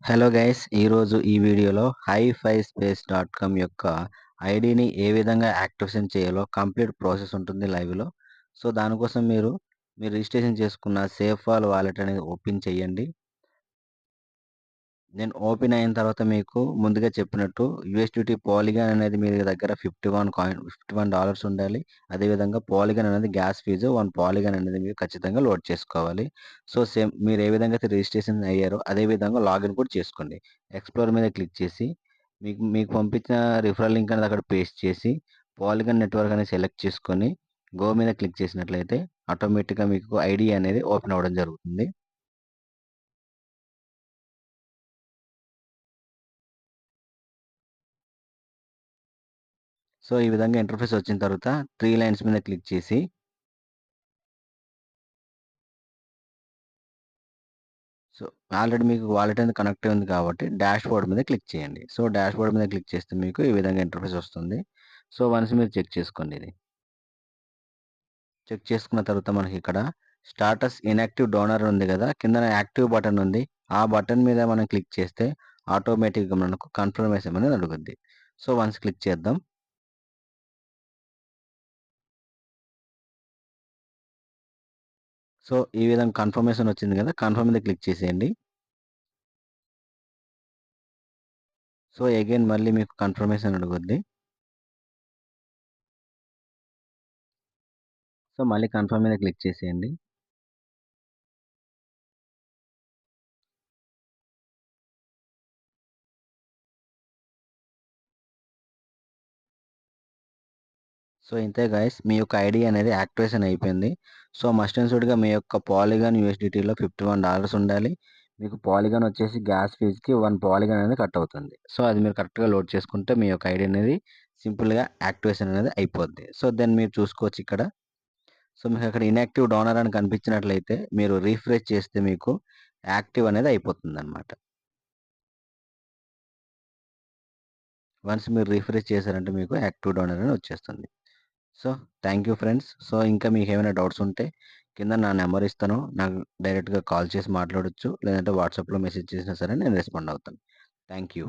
Hello guys! ఈరోజు ఈ వీడియోలో హైఫైస్పేస్.కామ్ యొక్క ఐడీని ఏ విధంగా యాక్టివేషన్ చేయాలో కంప్లీట్ ప్రాసెస్ ఉంటుంది లైవ్‌లో. సో, దానికోసం మీరు రిజిస్ట్రేషన్ చేసుకున్న సేఫాల్ వాలెట్ అనేది ఓపెన్ చేయండి. నేను ఓపెన్ అయిన తర్వాత మీకు ముందుగా చెప్పినట్టు యూఎస్‌డిటీ పాలిగాన్ అనేది మీ దగ్గర 51 డాలర్స్ ఉండాలి. అదేవిధంగా పాలిగాన్ అనేది గ్యాస్ ఫీజు 1 పాలిగాన్ అనేది మీరు ఖచ్చితంగా లోడ్ చేసుకోవాలి. సో, సేమ్ మీరు ఏ విధంగా అయితే రిజిస్ట్రేషన్ అయ్యారో అదే విధంగా లాగిన్ కూడా చేసుకోండి. ఎక్స్‌ప్లోర్ మీద క్లిక్ చేసి మీకు మీకు పంపించిన రిఫరల్ లింక్ అనేది అక్కడ పేస్ట్ చేసి పాలిగాన్ నెట్వర్క్ అనేది సెలెక్ట్ చేసుకొని గో మీద క్లిక్ చేసినట్లయితే ఆటోమేటిక్‌గా మీకు ఐడీ అనేది ఓపెన్ అవ్వడం జరుగుతుంది. సో, ఈ విధంగా ఇంటర్ఫేస్ వచ్చిన తర్వాత 3 లైన్స్ మీద క్లిక్ చేసి సో, ఆల్రెడీ మీకు వాలెట్ అనేది కనెక్ట్ అయి ఉంది కాబట్టి డాష్‌బోర్డ్ మీద క్లిక్ చేయండి. సో, డాష్‌బోర్డ్ మీద క్లిక్ చేస్తే మీకు ఈ విధంగా ఇంటర్ఫేస్ వస్తుంది. సో, వన్స్ మీరు చెక్ చేసుకోండి ఇది. చెక్ చేసుకున్న తర్వాత మనకిక్కడ స్టాటస్ ఇన్‌యాక్టివ్ డోనర్ ఉంది గదా! కిందన యాక్టివ్ బటన్ ఉంది. ఆ బటన్ మీద మనం క్లిక్ చేస్తే ఆటోమేటిక్‌గా మనకు కన్ఫర్మేషన్ అనేది అడుగుద్ది. సో, వన్స్ క్లిక్ చేద్దాం. సో, ఈ విధంగా కన్ఫర్మేషన్ వచ్చింది గదా! కన్ఫర్మ్ మీద క్లిక్ చేసేయండి. సో, అగైన్ మళ్ళీ మీకు కన్ఫర్మేషన్ అడుగుద్ది. సో, మళ్ళీ కన్ఫర్మ్ మీద క్లిక్ చేసేయండి. సో, ఇంతే గైస్ మీ యొక్క ఐడీ అనేది యాక్టివేషన్ అయిపోయింది. సో, మస్ట్ అండ్ షుడ్‌గా మీ యొక్క పాలిగాన్ యూఎస్‌డిటీలో $51 ఉండాలి. మీకు పాలిగాన్ వచ్చేసి గ్యాస్ ఫీజ్‌కి 1 పాలిగాన్ అనేది కట్ అవుతుంది. సో, అది మీరు కరెక్ట్‌గా లోడ్ చేసుకుంటే మీ యొక్క ఐడీ అనేది సింపుల్‌గా యాక్టివేషన్ అనేది అయిపోద్ది. సో, దెన్ మీరు చూసుకోవచ్చు ఇక్కడ. సో, మీకు అక్కడ ఇన్‌యాక్టివ్ డోనర్ అని కనిపించినట్లయితే మీరు రిఫ్రెష్ చేస్తే మీకు యాక్టివ్ అనేది అయిపోతుందన్నమాట. వన్స్ మీరు రిఫ్రెష్ చేశారంటే మీకు యాక్టివ్ డోనర్ అని వచ్చేస్తుంది. So, thank you friends. So, ఇంకా మీకేమైనా డౌట్స్ ఉంటే కింద నా నంబర్ ఇస్తాను. నాకు డైరెక్ట్‌గా కాల్ చేసి మాట్లాడొచ్చు. లేదంటే వాట్సాప్‌లో మెసేజ్ చేసినా సరే నేను రెస్పాండ్ అవుతాను. Thank you.